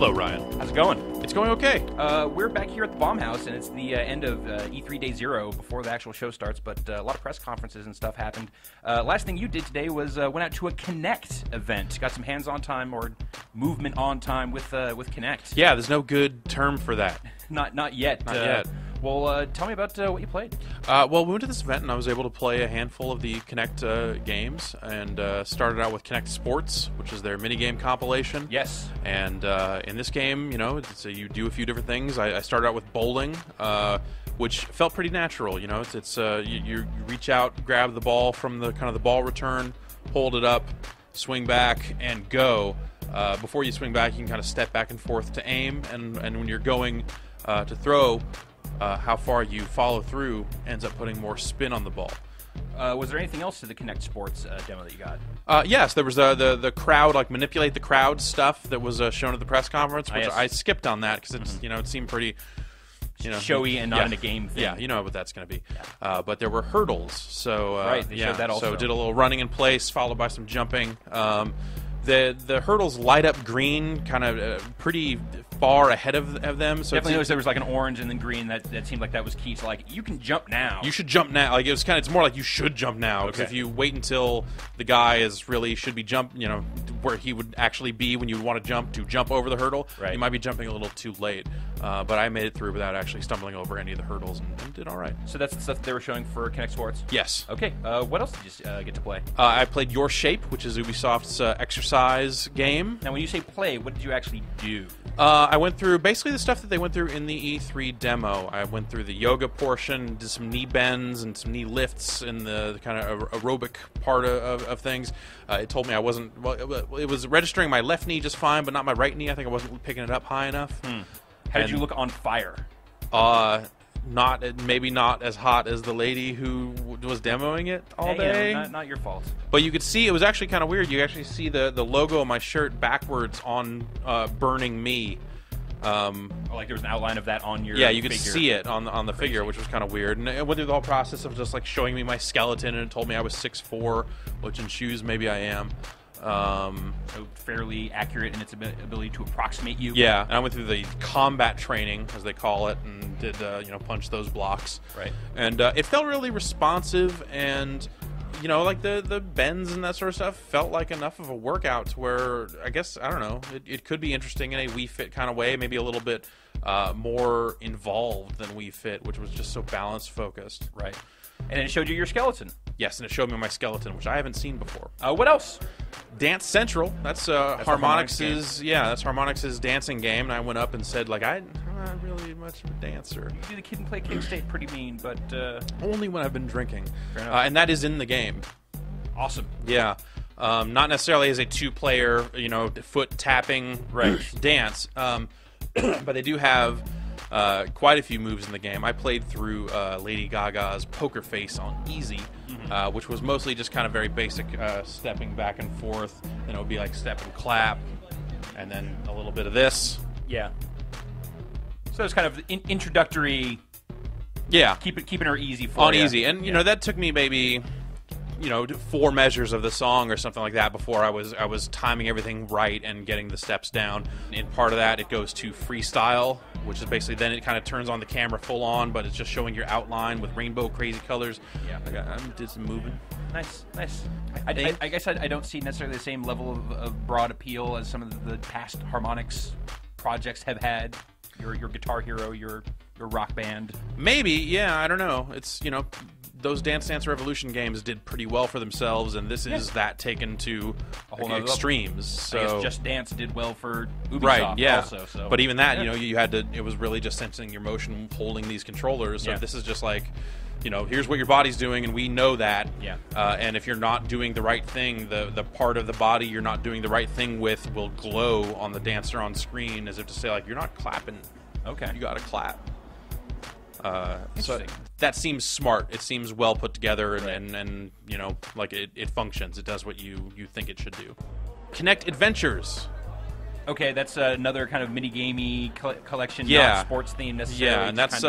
Hello, Ryan. How's it going? It's going okay. We're back here at the Bomb House, and it's the end of E3 Day 0 before the actual show starts, but a lot of press conferences and stuff happened. Last thing you did today was went out to a Kinect event. Got some hands-on time or movement on time with Kinect. Yeah, there's no good term for that. Not yet. Not yet. Well, tell me about what you played. Well, we went to this event, and I was able to play a handful of the Kinect games, and started out with Kinect Sports, which is their minigame compilation. Yes. And in this game, you know, you do a few different things. I started out with bowling, which felt pretty natural. You know, you reach out, grab the ball from the kind of the ball return, hold it up, swing back, and go. Before you swing back, you can kind of step back and forth to aim, and when you're going to throw, how far you follow through ends up putting more spin on the ball. Was there anything else to the Kinect Sports demo that you got? Yes, there was the crowd, like manipulate the crowd stuff that was shown at the press conference, which Yes. I skipped on that because it's it seemed pretty showy and not in a game thing. Yeah, you know what that's going to be. Yeah. But there were hurdles, so right, they showed that also. So did a little running in place followed by some jumping. The hurdles light up green, kind of pretty far ahead of them. So Definitely noticed there was like an orange and then green. That seemed like that was key. So like you can jump now. You should jump now. Like it's more like you should jump now, because if you wait until the guy should be where he would actually be when you would want to jump over the hurdle, right. You might be jumping a little too late. But I made it through without actually stumbling over any of the hurdles and did all right. So that's the stuff they were showing for Kinect Sports? Yes. Okay. What else did you get to play? I played Your Shape, which is Ubisoft's exercise game. Now, when you say play, what did you actually do? I went through basically the stuff that they went through in the E3 demo. I went through the yoga portion, did some knee bends and some knee lifts in the kind of aerobic part of things. It told me I wasn't... Well, it was registering my left knee just fine, but not my right knee. I think I wasn't picking it up high enough. How did you look on fire? Maybe not as hot as the lady who was demoing it all day. Not your fault. But you could see, it was actually kind of weird. You actually see the logo of my shirt backwards on Burning Me. Like there was an outline of that on your Yeah, you could figure. see it on the figure, which was kind of weird. And it went through the whole process of just like showing me my skeleton, and it told me I was 6'4", which in shoes maybe I am. So fairly accurate in its ability to approximate you. Yeah, and I went through the combat training, as they call it, and did punch those blocks. Right. And it felt really responsive, and like the bends and that sort of stuff felt like enough of a workout to where I guess I don't know, it could be interesting in a Wii Fit kind of way, maybe a little bit more involved than Wii Fit, which was just so balance focused. Right. And it showed you your skeleton. Yes, and it showed me my skeleton, which I haven't seen before. What else? Dance Central. That's Harmonix's that's Harmonix's dancing game. And I went up and said, like, I'm not really much of a dancer. You do the kid and play kick state pretty mean, but only when I've been drinking. Fair enough. And that is in the game. Awesome. Yeah. Not necessarily as a two-player, foot tapping dance. But they do have quite a few moves in the game. I played through Lady Gaga's Poker Face on easy, which was mostly just kind of very basic stepping back and forth. Then it would be like step and clap, and then a little bit of this. Yeah. So it's kind of introductory. Yeah. Keeping her easy for on you. easy, and that took me maybe 4 measures of the song or something like that before I was timing everything right and getting the steps down. In part of that, it goes to freestyle, which is basically then it kind of turns on the camera full on, but it's just showing your outline with rainbow crazy colors. Yeah, I did some moving. Nice. I guess I don't see necessarily the same level of broad appeal as some of the past Harmonix projects have had. Your Guitar Hero, your Rock Band. Maybe, yeah, I don't know. It's those Dance Dance Revolution games did pretty well for themselves, and this is that taken to a whole extremes. So I guess Just Dance did well for Ubisoft, right, yeah. Also. So. But even that, you had to. It was really just sensing your motion, holding these controllers. So this is just like, here's what your body's doing, and we know that. Yeah. And if you're not doing the right thing, the part of the body you're not doing the right thing with will glow on the dancer on screen, as if to say, like, you're not clapping. Okay. You got to clap. So that seems smart. It seems well put together, and like it functions. It does what you think it should do. Kinect Adventures. Okay, that's another kind of mini-gamey collection, Yeah. not sports themed necessarily. Yeah, and that's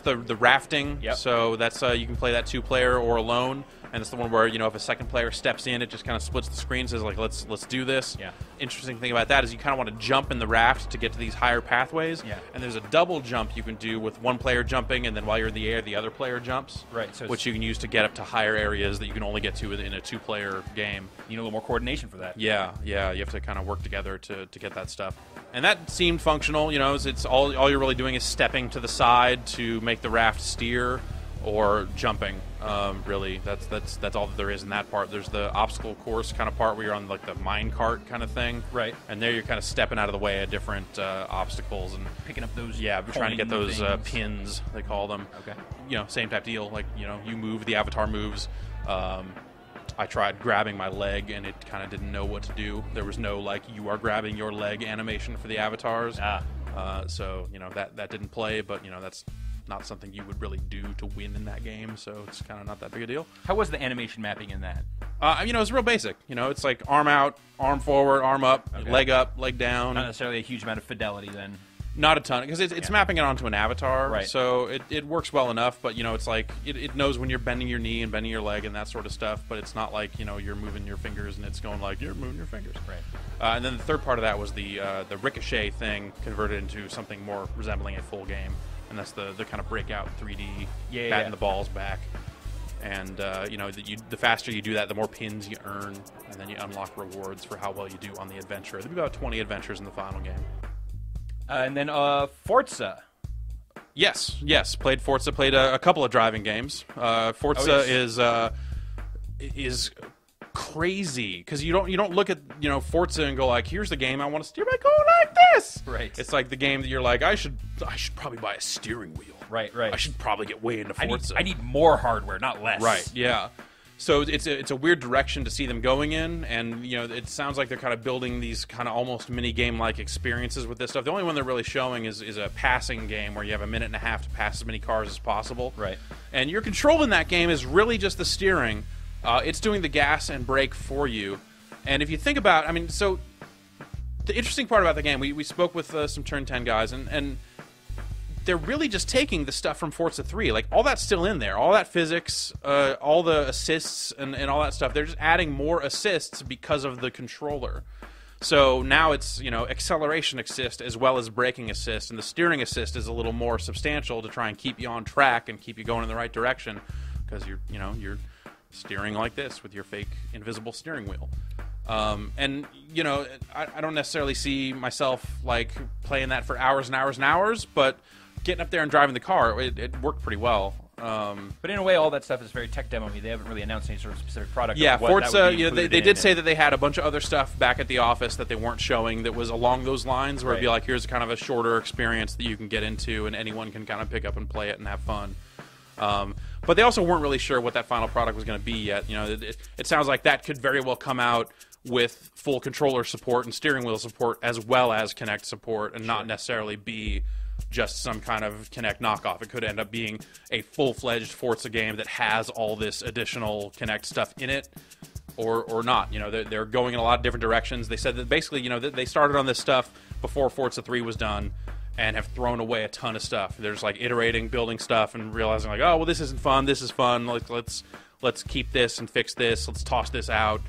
the rafting. Yep. So that's you can play that 2-player or alone. and it's the one where, you know, if a second player steps in, it just kind of splits the screen, says like, let's do this. Yeah. Interesting thing about that is you kind of want to jump in the raft to get to these higher pathways. Yeah. And there's a double jump you can do with one player jumping, and then while you're in the air, the other player jumps. Right. So which you can use to get up to higher areas that you can only get to in a 2-player game. You need a little more coordination for that. Yeah, yeah. You have to kind of work together to get that stuff. And that seemed functional. You know, it's all you're really doing is stepping to the side to make the raft steer, or jumping. Really, that's all that there is in that part. There's the obstacle course kind of part where you're on like the mine cart kind of thing. Right. And there you're kind of stepping out of the way of different obstacles and picking up those. Yeah, we're trying to get those things. pins, they call them. Okay. You know, same type deal. Like, you know, you move, the avatar moves. I tried grabbing my leg, and it kind of didn't know what to do. There was no, like, you are grabbing your leg animation for the avatars. So, you know, that didn't play, but, you know, that's not something you would really do to win in that game, so it's kind of not that big a deal. How was the animation mapping in that? You know, it's real basic. You know, it's like arm out, arm forward, arm up, leg down. Not necessarily a huge amount of fidelity then. Not a ton, because it's mapping it onto an avatar, right. So it works well enough, but, you know, it's like, it knows when you're bending your knee and bending your leg and that sort of stuff, but it's not like, you know, you're moving your fingers and it's going like, you're moving your fingers. Right. And then the third part of that was the ricochet thing converted into something more resembling a full game, and that's the kind of breakout 3D, batting the balls back. And, you know, the faster you do that, the more pins you earn, and then you unlock rewards for how well you do on the adventure. There'll be about 20 adventures in the final game. And then Forza. Yes. Played Forza. Played a couple of driving games. Forza is crazy because you don't look at, you know, Forza and go like, here's the game I want to steer by going like this. Right. It's like the game that you're like, I should probably buy a steering wheel. Right. I should probably get way into Forza. I need more hardware, not less. Right. Yeah. So it's a weird direction to see them going in, and, you know, it sounds like they're kind of building these kind of almost mini game like experiences with this stuff. The only one they're really showing is a passing game where you have a minute and a half to pass as many cars as possible. Right. And your control in that game is really just the steering. It's doing the gas and brake for you. And if you think about, I mean, so the interesting part about the game, we spoke with some Turn 10 guys, and they're really just taking the stuff from Forza 3. Like, all that's still in there. All that physics, all the assists, and all that stuff. They're just adding more assists because of the controller. So now it's, you know, acceleration assist as well as braking assist, and the steering assist is a little more substantial to try and keep you on track and keep you going in the right direction, because you're steering like this with your fake invisible steering wheel. And, you know, I don't necessarily see myself, like, playing that for hours and hours and hours, but getting up there and driving the car, it worked pretty well. But in a way, all that stuff is very tech demo-y. They haven't really announced any sort of specific product. Yeah, Forza, you know, they did say that they had a bunch of other stuff back at the office that they weren't showing that was along those lines, where it'd be like, here's kind of a shorter experience that you can get into, and anyone can kind of pick up and play it and have fun. But they also weren't really sure what that final product was going to be yet. You know, it sounds like that could very well come out with full controller support and steering wheel support as well as Kinect support, and not necessarily be just some kind of Kinect knockoff. It could end up being a full-fledged Forza game that has all this additional Kinect stuff in it, or not. You know, they're going in a lot of different directions. They said that basically, you know, that they started on this stuff before Forza 3 was done, and have thrown away a ton of stuff. They're just like iterating, building stuff, and realizing like, oh, well, this isn't fun. This is fun. Like, let's keep this and fix this. Let's toss this out.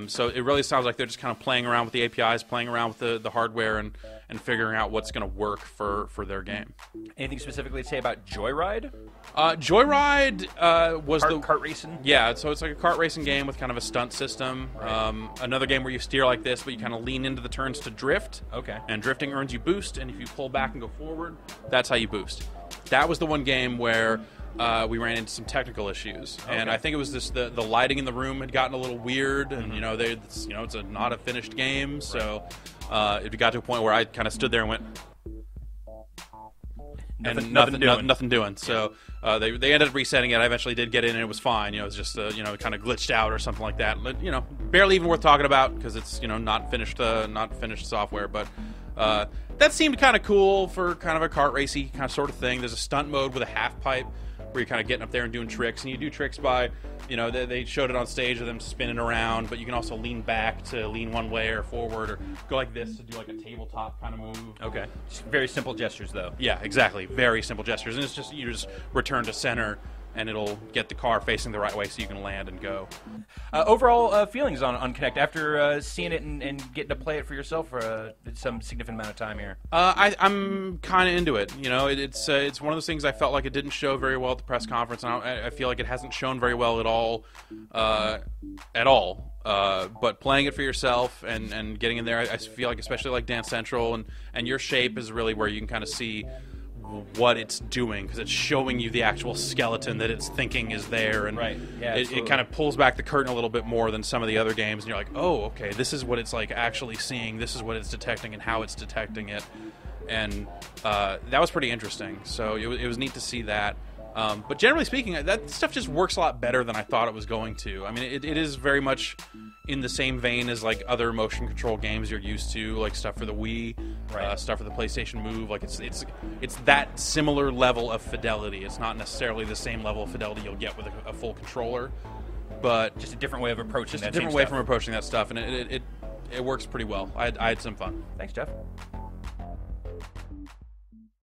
So it really sounds like they're just kind of playing around with the APIs, playing around with the hardware, and figuring out what's going to work for their game. Anything specifically to say about Joyride? Joyride was kart racing? Yeah, so it's like a kart racing game with kind of a stunt system. Right. Another game where you steer like this, but you kind of lean into the turns to drift. Okay. And drifting earns you boost, and if you pull back and go forward, that's how you boost. That was the one game where we ran into some technical issues, and I think it was just the lighting in the room had gotten a little weird, and it's not a finished game, so it got to a point where I kind of stood there and went, nothing doing. So they ended up resetting it. I eventually did get in, and it was fine. You know, it was just kind of glitched out or something like that. But, barely even worth talking about because it's not finished software, but. That seemed kind of cool for kind of a kart racy kind of sort of thing. There's a stunt mode with a half pipe where you're kind of getting up there and doing tricks, and you do tricks by, they showed it on stage of them spinning around, but you can also lean back to lean one way or forward, or go like this to do like a tabletop kind of move. Okay. Just very simple gestures, though. Yeah, exactly. Very simple gestures, and it's just you just return to center and it'll get the car facing the right way so you can land and go. Overall feelings on Kinect after seeing it and getting to play it for yourself for some significant amount of time here. I'm kind of into it. You know, it's one of those things I felt like it didn't show very well at the press conference, and I feel like it hasn't shown very well at all. But playing it for yourself and getting in there, I feel like, especially like Dance Central and your shape is really where you can kind of see what it's doing, because it's showing you the actual skeleton that it's thinking is there, and right. Yeah, it kind of pulls back the curtain a little bit more than some of the other games, and you're like, oh, okay, this is what it's like actually seeing, this is what it's detecting and how it's detecting it, and that was pretty interesting. So it was neat to see that. But generally speaking, that stuff just works a lot better than I thought it was going to. I mean, it is very much in the same vein as like other motion control games you're used to, like stuff for the Wii, right. Stuff for the PlayStation Move. Like it's that similar level of fidelity. It's not necessarily the same level of fidelity you'll get with a full controller, but just a different way of approaching from approaching that stuff, and it works pretty well. I had some fun. Thanks, Jeff.